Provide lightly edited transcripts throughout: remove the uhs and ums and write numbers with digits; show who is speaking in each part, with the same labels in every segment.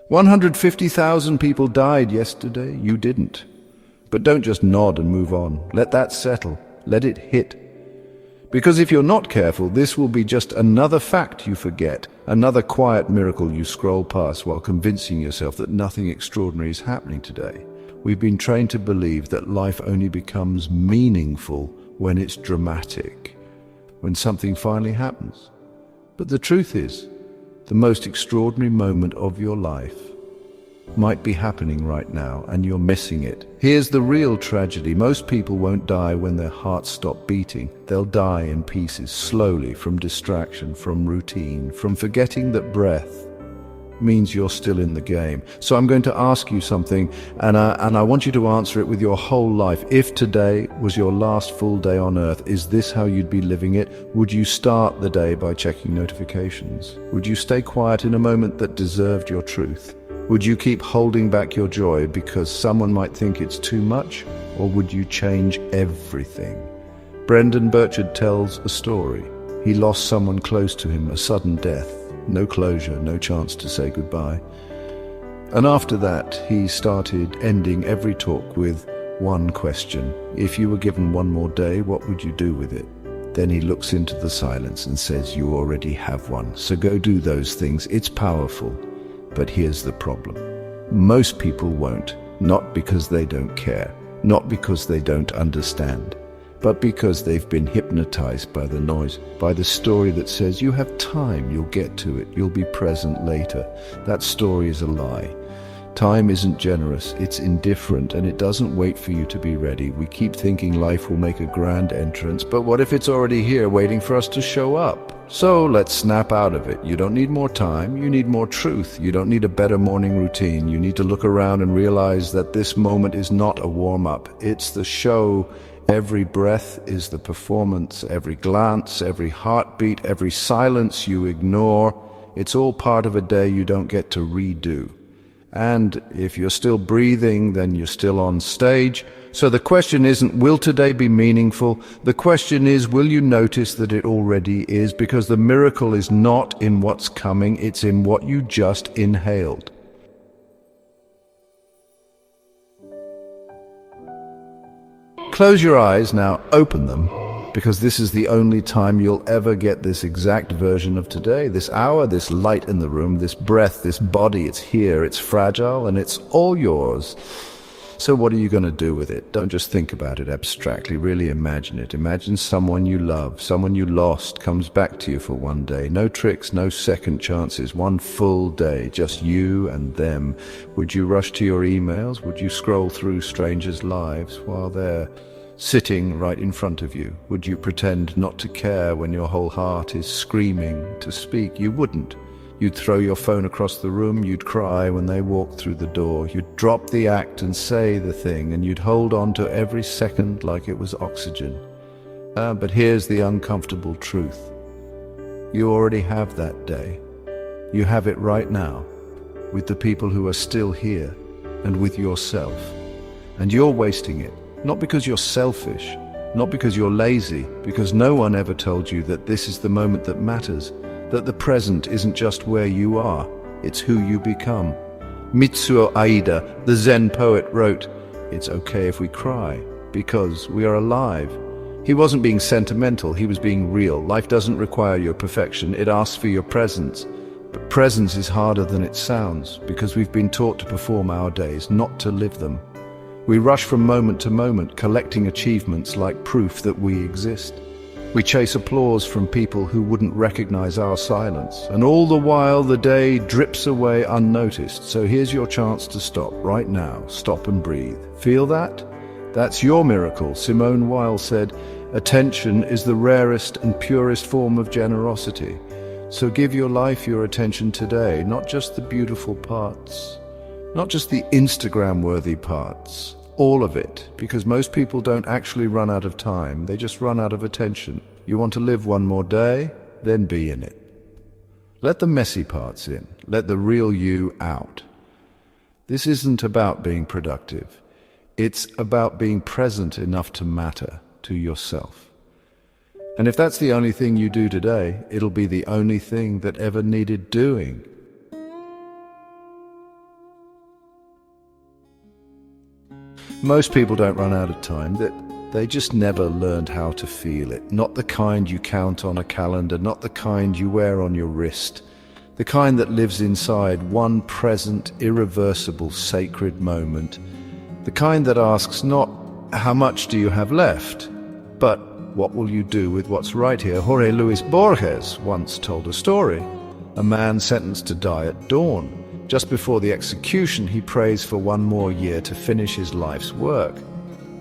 Speaker 1: 150,000 people died yesterday. You didn't. But don't just nod and move on. Let that settle. Let it hit. Because if you're not careful, this will be just another fact you forget, another quiet miracle you scroll past while convincing yourself that nothing extraordinary is happening today. We've been trained to believe that life only becomes meaningful when it's dramatic, when something finally happens. But the truth is, the most extraordinary moment of your life might be happening right now, and you're missing it. Here's the real tragedy. Most people won't die when their hearts stop beating. They'll die in pieces, slowly, from distraction, from routine, from forgetting that breath means you're still in the game. So I'm going to ask you something, and I want you to answer it with your whole life. If today was your last full day on earth, is this how you'd be living it? Would you start the day by checking notifications? Would you stay quiet in a moment that deserved your truth? Would you keep holding back your joy because someone might think it's too much? Or would you change everything? Brendon Burchard tells a story. He lost someone close to him, a sudden death. No closure, no chance to say goodbye. And after that, he started ending every talk with one question. If you were given one more day, what would you do with it? Then he looks into the silence and says, you already have one. So go do those things. It's powerful. But here's the problem. Most people won't, not because they don't care, not because they don't understand, but because they've been hypnotized by the noise, by the story that says you have time, you'll get to it, you'll be present later. That story is a lie. Time isn't generous, it's indifferent, and it doesn't wait for you to be ready. We keep thinking life will make a grand entrance, but what if it's already here waiting for us to show up? So let's snap out of it. You don't need more time, you need more truth. You don't need a better morning routine. You need to look around and realize that this moment is not a warm-up. It's the show. Every breath is the performance. Every glance, every heartbeat, every silence you ignore. It's all part of a day you don't get to redo. And if you're still breathing, then you're still on stage. So the question isn't, will today be meaningful? The question is, will you notice that it already is? Because the miracle is not in what's coming, it's in what you just inhaled. Close your eyes now, open them, because this is the only time you'll ever get this exact version of today. This hour, this light in the room, this breath, this body, it's here, it's fragile, and it's all yours. So what are you going to do with it? Don't just think about it abstractly, really imagine it. Imagine someone you love, someone you lost, comes back to you for one day. No tricks, no second chances, one full day, just you and them. Would you rush to your emails? Would you scroll through strangers' lives while they're sitting right in front of you? Would you pretend not to care when your whole heart is screaming to speak? You wouldn't. You'd throw your phone across the room, you'd cry when they walked through the door, you'd drop the act and say the thing, and you'd hold on to every second like it was oxygen. But here's the uncomfortable truth. You already have that day. You have it right now, with the people who are still here, and with yourself. And you're wasting it, not because you're selfish, not because you're lazy, because no one ever told you that this is the moment that matters. That the present isn't just where you are, it's who you become. Mitsuo Aida, the Zen poet, wrote, "It's okay if we cry, because we are alive." He wasn't being sentimental, he was being real. Life doesn't require your perfection, it asks for your presence. But presence is harder than it sounds, because we've been taught to perform our days, not to live them. We rush from moment to moment, collecting achievements like proof that we exist. We chase applause from people who wouldn't recognize our silence. And all the while, the day drips away unnoticed. So here's your chance to stop right now. Stop and breathe. Feel that? That's your miracle. Simone Weil said, "Attention is the rarest and purest form of generosity." So give your life your attention today, not just the beautiful parts, not just the Instagram-worthy parts. All of it, because most people don't actually run out of time, they just run out of attention. You want to live one more day? Then be in it. Let the messy parts in, let the real you out. This isn't about being productive. It's about being present enough to matter to yourself. And if that's the only thing you do today, it'll be the only thing that ever needed doing. Most people don't run out of time. They just never learned how to feel it. Not the kind you count on a calendar, not the kind you wear on your wrist. The kind that lives inside one present, irreversible, sacred moment. The kind that asks not, how much do you have left? But, what will you do with what's right here? Jorge Luis Borges once told a story. A man sentenced to die at dawn. Just before the execution, he prays for one more year to finish his life's work.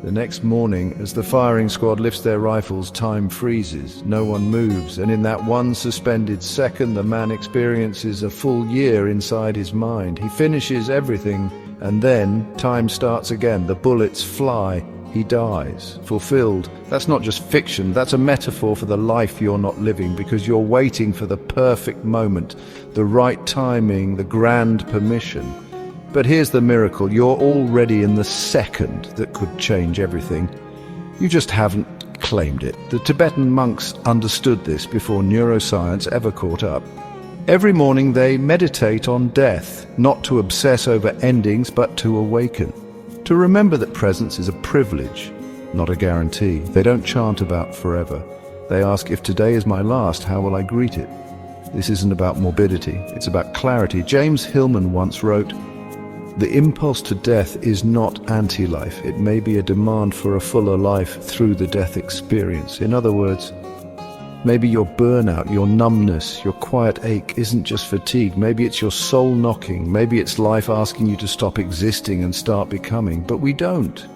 Speaker 1: The next morning, as the firing squad lifts their rifles, time freezes. No one moves, and in that one suspended second, the man experiences a full year inside his mind. He finishes everything, and then time starts again. The bullets fly. He dies, fulfilled. That's not just fiction, that's a metaphor for the life you're not living, because you're waiting for the perfect moment, the right timing, the grand permission. But here's the miracle, you're already in the second that could change everything. You just haven't claimed it. The Tibetan monks understood this before neuroscience ever caught up. Every morning they meditate on death, not to obsess over endings, but to awaken. To remember that presence is a privilege, not a guarantee. They don't chant about forever. They ask, if today is my last, how will I greet it? This isn't about morbidity, it's about clarity. James Hillman once wrote, the impulse to death is not anti-life. It may be a demand for a fuller life through the death experience. In other words, maybe your burnout, your numbness, your quiet ache isn't just fatigue. Maybe it's your soul knocking. Maybe it's life asking you to stop existing and start becoming. But we don't.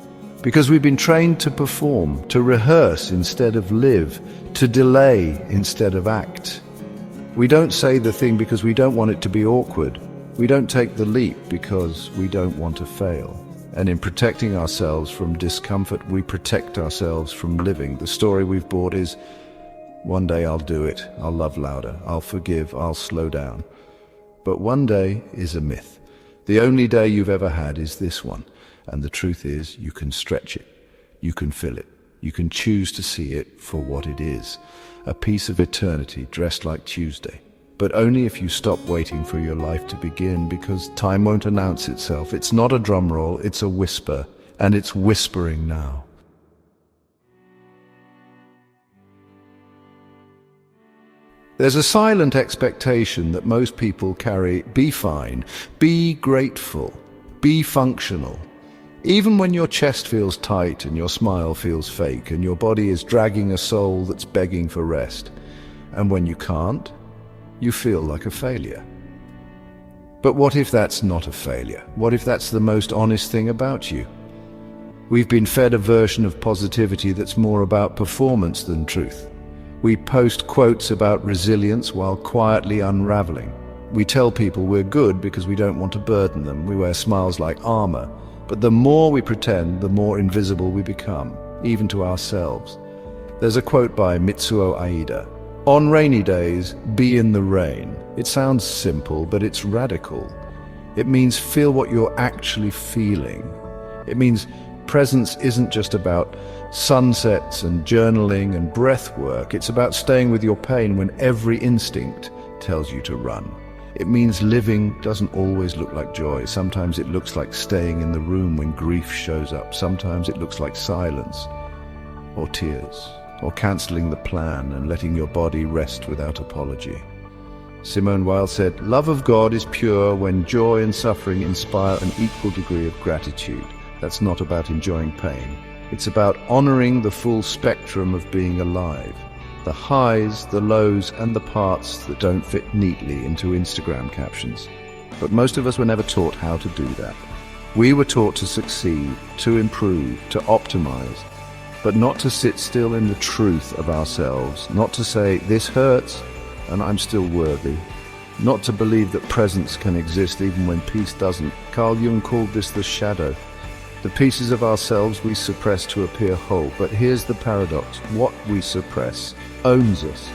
Speaker 1: Because we've been trained to perform, to rehearse instead of live, to delay instead of act. We don't say the thing because we don't want it to be awkward. We don't take the leap because we don't want to fail. And in protecting ourselves from discomfort, we protect ourselves from living. The story we've bought is, one day I'll do it, I'll love louder, I'll forgive, I'll slow down. But one day is a myth. The only day you've ever had is this one. And the truth is, you can stretch it, you can fill it, you can choose to see it for what it is. A piece of eternity dressed like Tuesday. But only if you stop waiting for your life to begin, because time won't announce itself. It's not a drum roll, it's a whisper, and it's whispering now. There's a silent expectation that most people carry. Be fine, be grateful, be functional. Even when your chest feels tight and your smile feels fake and your body is dragging a soul that's begging for rest. And when you can't, you feel like a failure. But what if that's not a failure? What if that's the most honest thing about you? We've been fed a version of positivity that's more about performance than truth. We post quotes about resilience while quietly unraveling. We tell people we're good because we don't want to burden them. We wear smiles like armor. But the more we pretend, the more invisible we become, even to ourselves. There's a quote by Mitsuo Aida. On rainy days, be in the rain. It sounds simple, but it's radical. It means feel what you're actually feeling. It means presence isn't just about sunsets and journaling and breath work. It's about staying with your pain when every instinct tells you to run. It means living doesn't always look like joy. Sometimes it looks like staying in the room when grief shows up. Sometimes it looks like silence or tears, or cancelling the plan and letting your body rest without apology. Simone Weil said, love of God is pure when joy and suffering inspire an equal degree of gratitude. That's not about enjoying pain. It's about honoring the full spectrum of being alive. The highs, the lows, and the parts that don't fit neatly into Instagram captions. But most of us were never taught how to do that. We were taught to succeed, to improve, to optimize, but not to sit still in the truth of ourselves, not to say, this hurts, and I'm still worthy, not to believe that presence can exist even when peace doesn't. Carl Jung called this the shadow, the pieces of ourselves we suppress to appear whole. But here's the paradox, what we suppress owns us,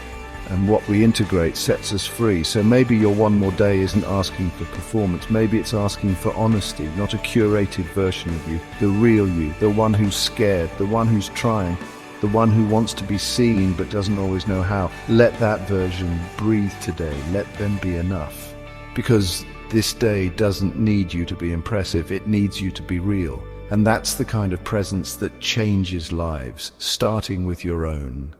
Speaker 1: and what we integrate sets us free. So maybe your one more day isn't asking for performance, maybe it's asking for honesty, not a curated version of you, the real you, the one who's scared, the one who's trying, the one who wants to be seen but doesn't always know how. Let that version breathe today, let them be enough. Because this day doesn't need you to be impressive, it needs you to be real. And that's the kind of presence that changes lives, starting with your own.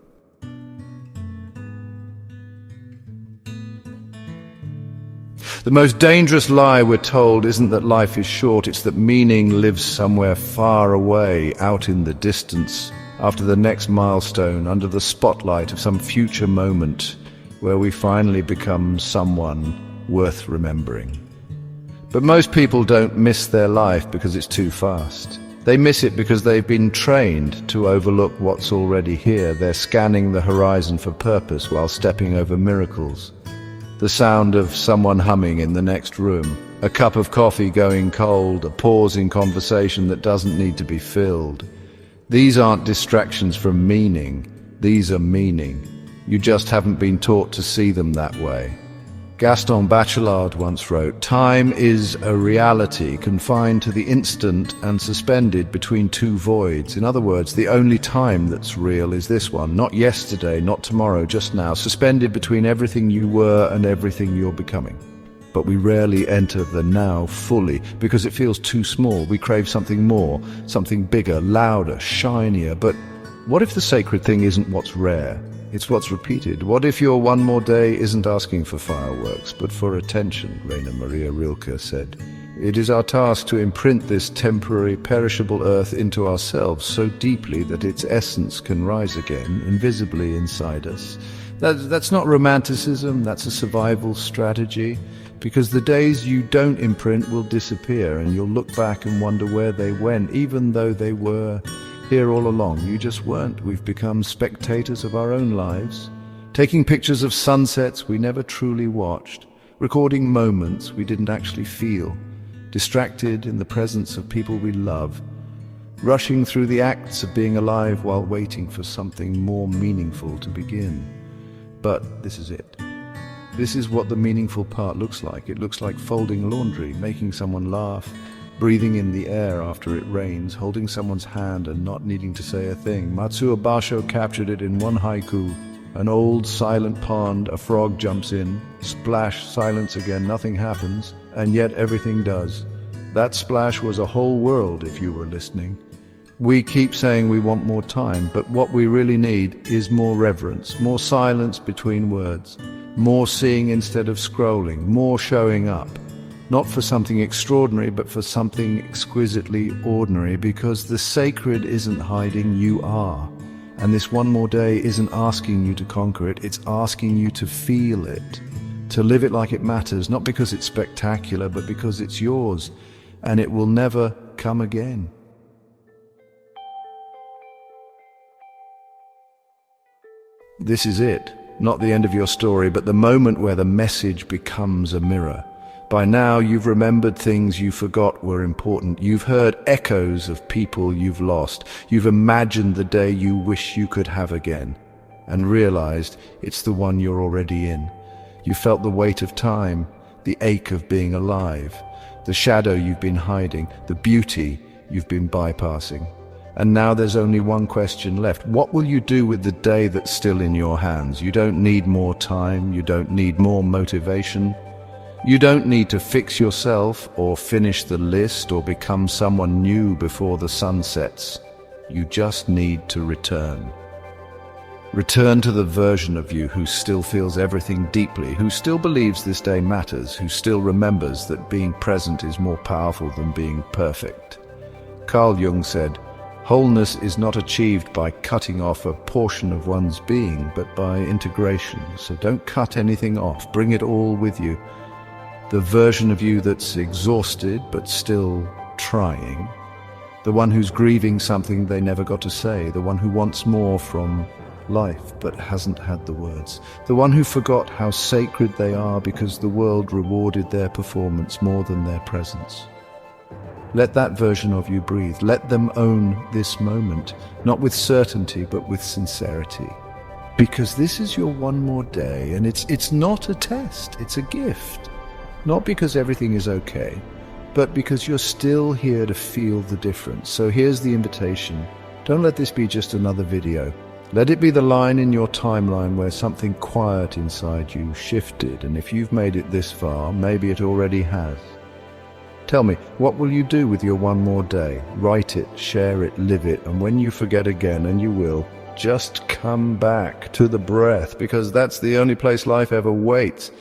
Speaker 1: The most dangerous lie we're told isn't that life is short, it's that meaning lives somewhere far away, out in the distance, after the next milestone, under the spotlight of some future moment where we finally become someone worth remembering. But most people don't miss their life because it's too fast. They miss it because they've been trained to overlook what's already here. They're scanning the horizon for purpose while stepping over miracles. The sound of someone humming in the next room, a cup of coffee going cold, a pause in conversation that doesn't need to be filled. These aren't distractions from meaning, these are meaning. You just haven't been taught to see them that way. Brendon Burchard once wrote, "Time is a reality confined to the instant and suspended between two voids." In other words, the only time that's real is this one, not yesterday, not tomorrow, just now, suspended between everything you were and everything you're becoming. But we rarely enter the now fully because it feels too small. We crave something more, something bigger, louder, shinier. But what if the sacred thing isn't what's rare? It's what's repeated. What if your one more day isn't asking for fireworks, but for attention, Rainer Maria Rilke said. It is our task to imprint this temporary, perishable earth into ourselves so deeply that its essence can rise again, invisibly inside us. That's not romanticism, that's a survival strategy, because the days you don't imprint will disappear and you'll look back and wonder where they went, even though they were here all along. You just weren't. We've become spectators of our own lives, taking pictures of sunsets we never truly watched, recording moments we didn't actually feel, distracted in the presence of people we love, rushing through the acts of being alive while waiting for something more meaningful to begin. But this is it. This is what the meaningful part looks like. It looks like folding laundry, making someone laugh, breathing in the air after it rains, holding someone's hand and not needing to say a thing. Matsuo Basho captured it in one haiku. An old silent pond, a frog jumps in, splash, silence again, nothing happens, and yet everything does. That splash was a whole world if you were listening. We keep saying we want more time, but what we really need is more reverence, more silence between words, more seeing instead of scrolling, more showing up. Not for something extraordinary, but for something exquisitely ordinary, because the sacred isn't hiding, you are. And this one more day isn't asking you to conquer it, it's asking you to feel it, to live it like it matters, not because it's spectacular, but because it's yours, and it will never come again. This is it, not the end of your story, but the moment where the message becomes a mirror. By now, you've remembered things you forgot were important. You've heard echoes of people you've lost. You've imagined the day you wish you could have again, and realized it's the one you're already in. You felt the weight of time, the ache of being alive, the shadow you've been hiding, the beauty you've been bypassing. And now there's only one question left. What will you do with the day that's still in your hands? You don't need more time. You don't need more motivation. You don't need to fix yourself or finish the list or become someone new before the sun sets. You just need to return. Return to the version of you who still feels everything deeply, who still believes this day matters, who still remembers that being present is more powerful than being perfect. Carl Jung said, "Wholeness is not achieved by cutting off a portion of one's being, but by integration." So don't cut anything off, bring it all with you. The version of you that's exhausted but still trying, the one who's grieving something they never got to say, the one who wants more from life but hasn't had the words, the one who forgot how sacred they are because the world rewarded their performance more than their presence. Let that version of you breathe. Let them own this moment, not with certainty but with sincerity. Because this is your one more day, and it's not a test, it's a gift. Not because everything is okay, but because you're still here to feel the difference. So here's the invitation. Don't let this be just another video. Let it be the line in your timeline where something quiet inside you shifted, and if you've made it this far, maybe it already has. Tell me, what will you do with your one more day? Write it, share it, live it, and when you forget again, and you will, just come back to the breath, because that's the only place life ever waits.